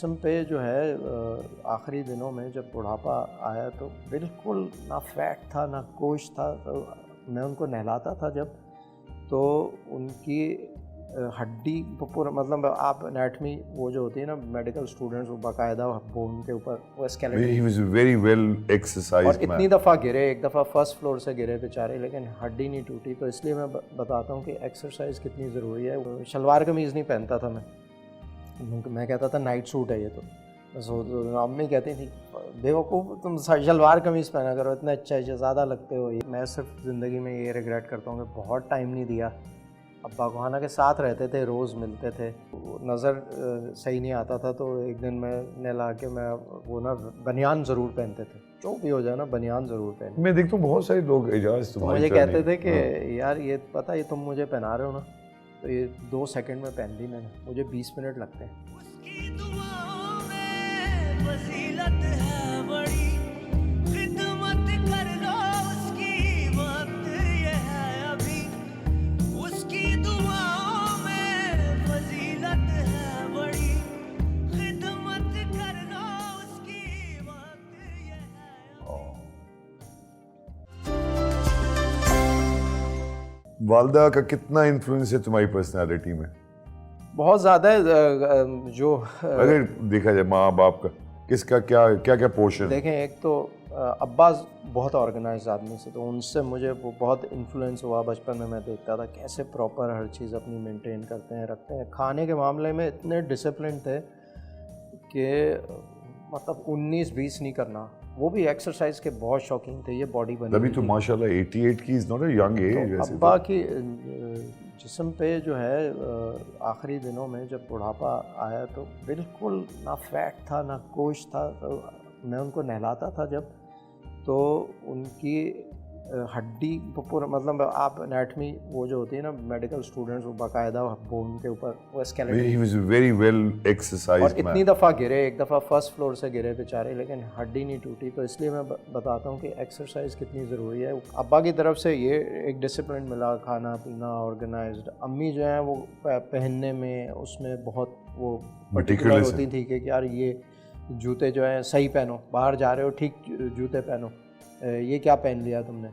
जिस्म पे जो है आखिरी दिनों में जब बुढ़ापा आया तो बिल्कुल ना फैट था ना गोश्त था। तो मैं उनको नहलाता था जब, तो उनकी हड्डी पूरा, मतलब आप एनाटमी वो जो होती है ना, मेडिकल स्टूडेंट्स वो बाकायदा बोन के ऊपर वो skeleton, He was very well exercised और इतनी man. दफ़ा गिरे, एक दफ़ा फर्स्ट फ्लोर से गिरे बेचारे, लेकिन हड्डी नहीं टूटी। तो इसलिए मैं बताता हूँ कि एक्सरसाइज कितनी ज़रूरी है। शलवार कमीज़ नहीं पहनता था मैं कहता था नाइट सूट है ये। तो अम्मी कहती थी बेवकूफ़ तुम शलवार कमीज़ पहना करो, इतना अच्छा है, ज़्यादा लगते हो। मैं सिर्फ ज़िंदगी में ये रिग्रेट करता हूँ कि बहुत टाइम नहीं दिया अब्बा को। हालांकि साथ रहते थे, रोज़ मिलते थे, नज़र सही नहीं आता था तो एक दिन मैं नहला के मैं वो ना बनियान ज़रूर पहनते थे, जो भी हो जाए ना बनियान ज़रूर पहनते। मैं देखता हूँ बहुत सारे लोग एजाज तो तुम्हारी मुझे तरह कहते थे कि हाँ। यार ये पता ये तुम मुझे पहना रहे हो ना, तो ये 2 सेकंड में पहन ली मैंने, मुझे 20 मिनट लगते हैं। उसकी दुआओं में फजीलत है बड़ी, खिदमत कर लो उसकी, वक्त ये है अभी। उसकी दुआओं में फजीलत है बड़ी, खिदमत कर लो उसकी, वक्त ये है अभी। वालदा का कितना इन्फ्लुएंस है तुम्हारी पर्सनालिटी में? बहुत ज़्यादा जो अगर देखा जाए माँ बाप का किसका क्या क्या क्या पोर्शन है? देखें, एक तो अब्बा बहुत ऑर्गेनाइज आदमी से, तो उनसे मुझे वो बहुत इन्फ्लुएंस हुआ। बचपन में मैं देखता था कैसे प्रॉपर हर चीज़ अपनी मेंटेन करते हैं, रखते हैं। खाने के मामले में इतने डिसिप्लिन थे कि मतलब 19-20 नहीं करना। वो भी एक्सरसाइज के बहुत शौकीन थे, ये बॉडी बनी तभी हुई तो थी। माशाल्लाह 88 की is not a young age तो वैसे अब्बा तो। की जिस्म पे जो है आखिरी दिनों में जब बुढ़ापा आया तो बिल्कुल ना फैट था ना गोश्त था। तो मैं उनको नहलाता था जब, तो उनकी हड्डी पूरा, मतलब आप एनाटमी वो जो होती है ना, मेडिकल स्टूडेंट्स वो बाकायदा बोन के ऊपर वो skeleton, He was very well और exercised इतनी man. दफ़ा गिरे, एक दफ़ा फर्स्ट फ्लोर से गिरे बेचारे, लेकिन हड्डी नहीं टूटी। तो इसलिए मैं बताता हूँ कि एक्सरसाइज कितनी ज़रूरी है। अब्बा की तरफ से ये एक डिसिप्लिन मिला, खाना पीना ऑर्गेनाइज्ड। अम्मी जो हैं वो पहनने में उसमें बहुत वो पर्टिकुलर Meticulous होती थी कि यार ये जूते जो हैं सही पहनो, बाहर जा रहे हो ठीक जूते पहनो, ये क्या पहन लिया तुमने।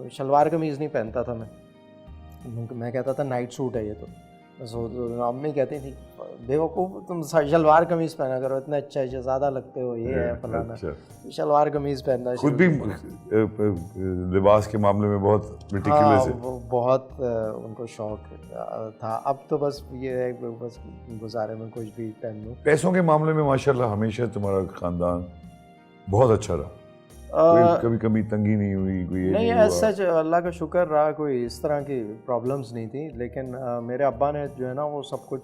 शलवार कमीज़ नहीं पहनता था मैं कहता था नाइट सूट है ये। तो अम्मी कहती थी बेवकूफ़ तुम शलवार कमीज़ पहना करो, इतना अच्छा है, ज़्यादा लगते हो, ये है फलाना। अच्छा। शलवार कमीज़ पहनना खुद भी लिबास के मामले में बहुत मेटिकुलस हाँ, है। वो बहुत उनको शौक था। अब तो बस ये है कि बस गुजारे में कुछ भी पहन लूँ। पैसों के मामले में माशाल्लाह हमेशा तुम्हारा खानदान बहुत अच्छा रहा। कोई कभी कभी तंगी नहीं हुई, कोई ये नहीं, नहीं हुआ। सच अल्लाह का शुक्र रहा, कोई इस तरह की प्रॉब्लम्स नहीं थी। लेकिन मेरे अब्बा ने जो है ना वो सब कुछ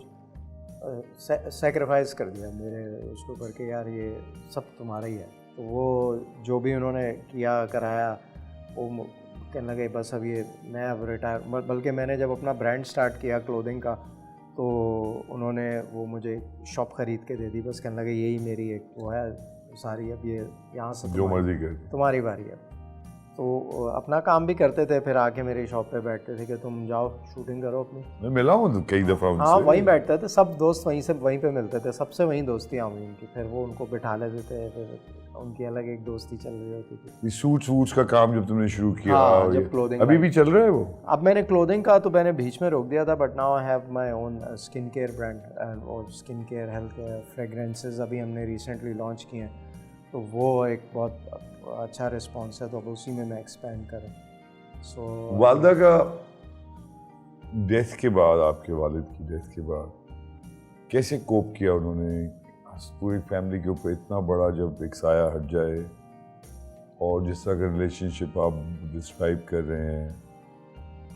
सेक्रीफाइस कर दिया मेरे उसके ऊपर कि यार ये सब तुम्हारा ही है। तो वो जो भी उन्होंने किया कराया, वो कहने लगे बस अब ये मैं अब रिटायर, बल्कि मैंने जब अपना ब्रांड स्टार्ट किया क्लोथिंग का, तो उन्होंने वो मुझे शॉप ख़रीद के दे दी। बस कहने लगे यही मेरी एक वो है सारी, अब ये यहाँ से जो मर्जी कर। तुम्हारी बारी है। तो अपना काम भी करते थे, फिर आके मेरी शॉप पे बैठते थे कि तुम जाओ शूटिंग करो अपनी। मैं मिला हूँ तो कई दफ़ा उनसे। हाँ, वहीं बैठते थे, सब दोस्त वहीं पे मिलते थे, सबसे वहीं दोस्तियाँ हुई उनकी। फिर वो उनको बिठा लेते थे, फिर उनकी अलग एक दोस्ती चल रही होती थी। ये सूट्स वूट्स का काम जब तुमने शुरू किया, हाँ, और जब ये क्लोथिंग अभी भी चल रहा है वो? अब मैंने क्लोथिंग का तो मैंने बीच में रोक दिया था, but now I have my own skin care brand और skin care health care fragrances अभी हमने रिसेंटली लॉन्च किए हैं। तो वो एक बहुत अच्छा रिस्पॉन्स है, तो अब उसी में मैं एक्सपेंड करें। सो वालदा का डेथ के बाद, आपके वालिद की डेथ के बाद कैसे कोप किया उन्होंने? पूरी फैमिली के ऊपर इतना बड़ा जब एक साया हट जाए, और जिस तरह का रिलेशनशिप आप डिस्क्राइब कर रहे हैं,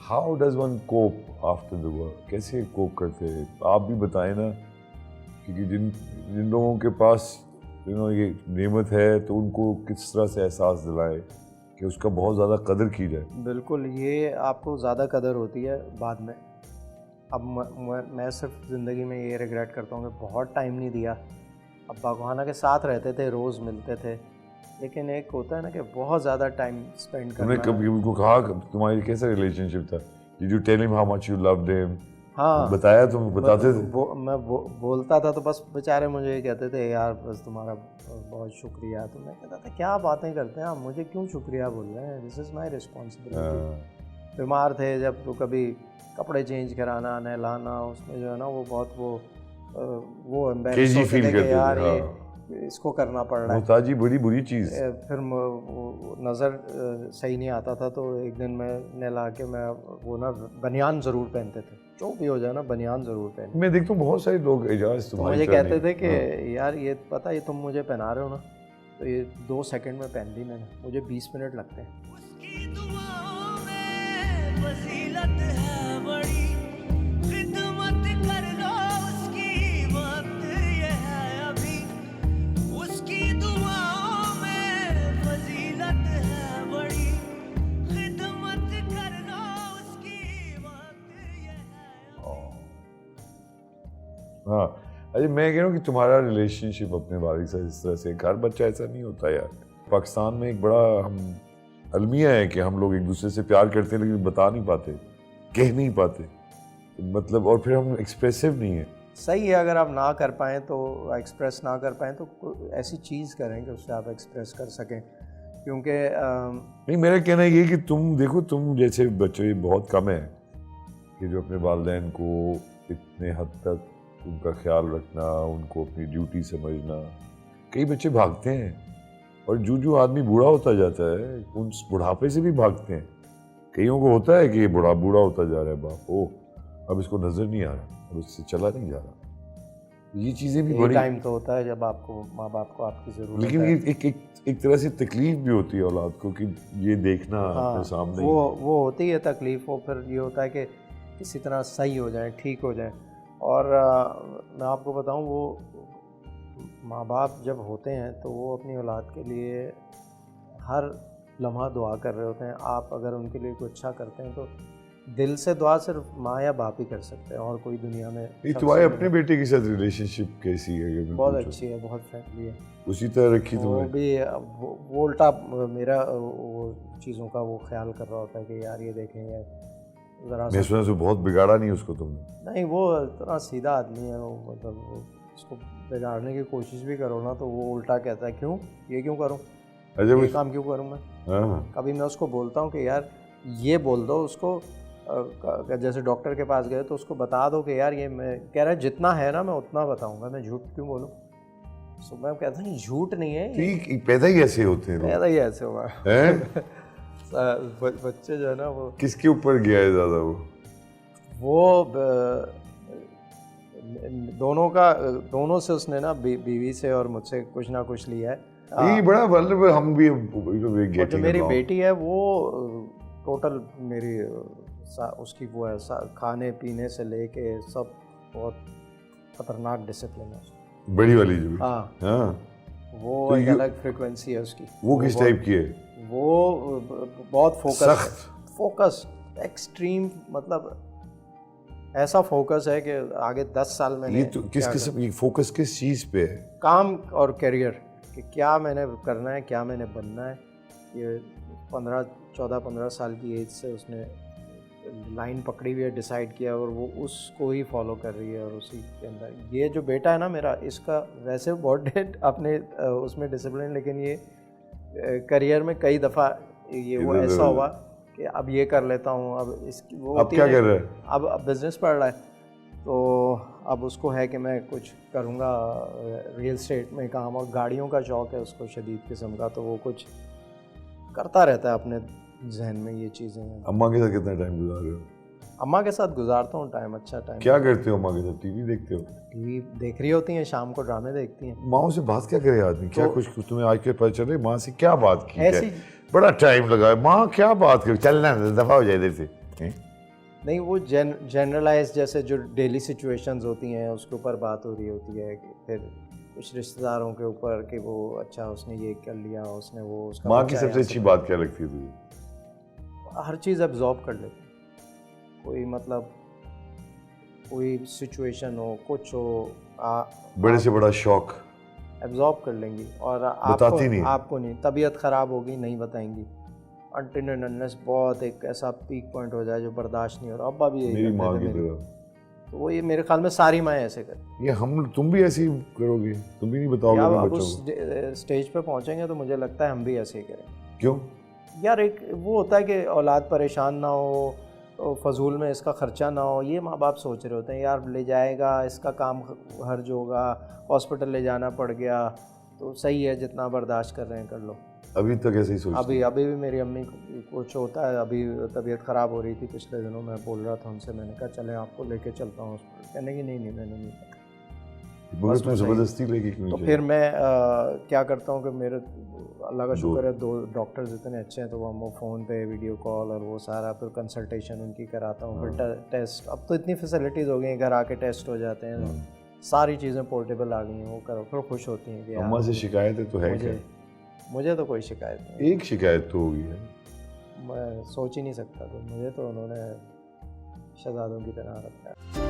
how does one cope after the work? कैसे कोप करते हैं आप भी बताएं ना, क्योंकि जिन लोगों के पास ये नेमत है तो उनको किस तरह से एहसास दिलाए कि उसका बहुत ज़्यादा कदर की जाए। बिल्कुल, ये आपको ज़्यादा कदर होती है बाद में। अब मैं सिर्फ ज़िंदगी में ये रिग्रेट करता हूँ कि बहुत टाइम नहीं दिया अब्बा को। हालांकि साथ रहते थे, रोज़ मिलते थे, लेकिन एक होता है ना कि बहुत ज़्यादा टाइम स्पेंड तुमने करना। कभी उनको कहा तुम्हारी कैसा रिलेशनशिप था? Did you tell him how much you loved him? हाँ बताया तुम बताते थे? मैं बोलता था तो बस बेचारे मुझे ये कहते थे यार बस तुम्हारा बहुत शुक्रिया। तो मैं कहता था क्या बातें करते हैं आप, मुझे क्यों शुक्रिया बोल रहे हैं, दिस इज़ माई रिस्पॉन्सिबिलिटी। बीमार थे जब तो कभी कपड़े चेंज कराना नहलाना, उसमें जो है ना वो बहुत वो एम्बैरेस केजी होते फील थे करते कि थे, यार हाँ। ये इसको करना पड़ रहा है। मोहताजी बड़ी बुरी चीज़। फिर वो नज़र सही नहीं आता था तो एक दिन मैं नहला के मैं वो ना बनियान ज़रूर पहनते थे, जो भी हो जाए ना बनियान ज़रूर पहनते। मैं देखता हूँ बहुत सारे लोग एजाज तो तुम्हारी मुझे तरह कहते नहीं। थे कि हाँ। यार ये पता ये तुम मुझे पहना रहे हो ना, तो ये 2 सेकंड में पहन ली मैंने, मुझे 20 मिनट लगते हैं। उसकी दुआओं में फजीलत है बड़ी, खिदमत कर लो उसकी, वक्त ये है अभी। उसकी दुआओं में फजीलत है बड़ी, खिदमत कर लो उसकी, वक्त ये है अभी। हाँ, अरे मैं कह रहा हूँ कि तुम्हारा रिलेशनशिप अपने वालिद से इस तरह से, हर बच्चा ऐसा नहीं होता यार। पाकिस्तान में एक बड़ा हम अलमिया है कि हम लोग एक दूसरे से प्यार करते हैं लेकिन बता नहीं पाते, कह नहीं पाते, मतलब, और फिर हम एक्सप्रेसिव नहीं है। सही है, अगर आप ना कर पाएँ तो एक्सप्रेस ना कर पाएँ तो ऐसी चीज़ करें कि उससे आप एक्सप्रेस कर सकें, क्योंकि नहीं, मेरा कहना ये है कि तुम देखो, तुम जैसे बच्चे बहुत कम हैं कि जो अपने वालिदैन को इतने हद तक उनका ख्याल रखना, उनको अपनी ड्यूटी समझना। कई बच्चे भागते हैं और जो आदमी बूढ़ा होता जाता है उन बुढ़ापे से भी भागते हैं। कईयों को होता है कि ये बूढ़ा होता जा रहा है, बाप ओ अब इसको नज़र नहीं आ रहा, अब इससे चला नहीं जा रहा। ये चीज़ें भी बड़ी टाइम तो होता है जब आपको माँ बाप को आपकी ज़रूरत लेकिन है। ये एक तरह से तकलीफ भी होती है औलाद को कि ये देखना हाँ, अपने सामने ही। वो होती है तकलीफ़। वो फिर ये होता है कि किसी तरह सही हो जाए, ठीक हो जाए। और मैं आपको बताऊं, वो माँ बाप जब होते हैं तो वो अपनी औलाद के लिए हर लम्हा दुआ कर रहे होते हैं। आप अगर उनके लिए कुछ अच्छा करते हैं तो दिल से दुआ सिर्फ माँ या बाप ही कर सकते हैं, और कोई दुनिया में ये शख्स तुम्हारे नहीं अपने है। बेटे के साथ रिलेशनशिप कैसी है अगर मैं बहुत पूछूं? अच्छी है, बहुत फ्रेंडली है। उसी तरह रखी वो तुमने? भी वो उल्टा मेरा वो चीज़ों का वो ख्याल कर रहा होता है कि यार ये देखें ये ज़रा मैं सा। सुना तो बहुत बिगाड़ा नहीं उसको तुमने? नहीं, वो इतना सीधा आदमी है, वो मतलब वो उसको बिगाड़ने की कोशिश भी करो ना तो वो उल्टा कहता है क्यों, ये क्यों करूँ, अच्छा ये वो काम क्यों करूँ मैं। हाँ कभी मैं उसको बोलता हूँ कि यार ये बोल दो उसको, जैसे डॉक्टर के पास गए तो उसको बता दो कि यार ये मैं कह रहा है जितना है ना मैं उतना बताऊँगा, मैं झूठ क्यों बोलूँ। सो मैं कहता हूँ झूठ नहीं है, ये ठीक, पैदा ही ऐसे होते हैं लोग, पैदा ही ऐसे हुआ है। हैं? बच्चे जो है ना वो किसके ऊपर गया है ज्यादा दोनों से उसने ना बीवी से और मुझसे कुछ ना कुछ लिया है। ये बड़ा वल्नरेबल, हम भी और जो गेटिंग मेरी बेटी है वो टोटल मेरी उसकी वो है खाने पीने से लेके सब बहुत खतरनाक डिसिप्लिन है उसकी। बड़ी वाली जो भी। हाँ, हाँ, वो तो एक ये- अलग फ्रिक्वेंसी है उसकी। वो किस टाइप की है? वो बहुत सख्त? फोकस एक्सट्रीम, मतलब ऐसा फोकस है कि आगे 10 साल मैंने ये तो किस क्या किस्म, ये फोकस किस चीज पे है? काम और करियर कि क्या मैंने करना है, क्या मैंने बनना है। ये 14-15 साल की एज से उसने लाइन पकड़ी हुई है, डिसाइड किया, और वो उसको ही फॉलो कर रही है। और उसी के अंदर ये जो बेटा है ना मेरा, इसका वैसे बहुत अपने उसमें डिसिप्लिन, लेकिन ये करियर में कई दफ़ा ये वो इधर- ऐसा हुआ कि अब ये कर लेता हूँ, अब इसकी वो अब होती क्या है, कर रहा है? अब बिजनेस पढ़ रहा है, तो अब उसको है कि मैं कुछ करूँगा रियल एस्टेट में काम, और गाड़ियों का शौक़ है उसको शदीद किस्म का, तो वो कुछ करता रहता है अपने जहन में ये चीज़ें हैं। अम्मा के साथ कितना टाइम गुजार रहे हो? अम्मा के साथ गुजारता हूँ टाइम, अच्छा टाइम। क्या करते हो अम्मा के साथ? टीवी देखते हो? टीवी देख रही होती हैं, शाम को ड्रामे देखती हैं। माओ से बात क्या करे आदमी? क्या तो- कुछ तुम्हें आज के पता चल रही माँ से क्या बात की? ऐसी क्या? बड़ा टाइम लगा है, माँ क्या बात कर, चलना दफा हो जाए इधर से। हैं? नहीं, वो जनरलाइज जैसे जो डेली सिचुएशंस होती हैं उसके ऊपर बात हो रही होती है कि फिर कुछ रिश्तेदारों के ऊपर कि वो अच्छा उसने ये कर लिया, उसने वो उसका माँ की बच्चा सबसे यहाँ अच्छी से- बात क्या लगती है तुझे? हर चीज़ एब्जॉर्ब कर लेती है। कोई मतलब कोई सिचुएशन हो, कुछ हो, बड़े से बड़ा शौक? एब्जॉर्ब कर लेंगी। और बताती नहीं? आपको नहीं, तबीयत ख़राब होगी नहीं बताएंगी, अनटिल एंड अनलेस बहुत एक ऐसा पीक पॉइंट हो जाए जो बर्दाश्त नहीं हो रहा। अब्बा भी यही मेरी करते माँ थे की मेरी। तरह। तो वो ये मेरे ख्याल में सारी माएँ ऐसे करती ये हम तुम भी ऐसे ही करोगे, तुम भी नहीं बताओगे या अपने अब बच्चों उस को? स्टेज पे पहुंचेंगे तो मुझे लगता है हम भी ऐसे ही करें। क्यों? यार एक वो होता है कि औलाद परेशान ना हो, फजूल में इसका खर्चा ना हो, ये माँ बाप सोच रहे होते हैं यार ले जाएगा, इसका काम हर्ज होगा, हॉस्पिटल ले जाना पड़ गया तो सही है, जितना बर्दाश्त कर रहे हैं कर लो। अभी तक ऐसे ही सोचते अभी हैं? अभी भी मेरी अम्मी को कुछ होता है, अभी तबीयत ख़राब हो रही थी पिछले दिनों, मैं बोल रहा था उनसे, मैंने कहा चले आपको लेके चलता हूँ हॉस्पिटल, कहने की नहीं मैंने नहीं। मगर बस तुम मैं सही- जबरदस्ती लेके क्यों तो नहीं फिर चले? मैं क्या करता हूँ कि मेरे अल्लाह का शुक्र है 2 डॉक्टर्स इतने अच्छे हैं, तो वो हम वो फ़ोन पे वीडियो कॉल और वो सारा फिर कंसल्टेशन उनकी कराता हूँ, फिर टेस्ट, अब तो इतनी फैसिलिटीज़ हो गई हैं, घर आके टेस्ट हो जाते हैं, सारी चीज़ें पोर्टेबल आ गई हैं, वो करो फिर खुश होती हैं कि यार अम्मा से शिकायतें तो है क्या? मुझे तो कोई शिकायत नहीं, एक शिकायत तो होगी है। मैं सोच ही नहीं सकता, तो मुझे तो उन्होंने शहजादों की तरह रखा है।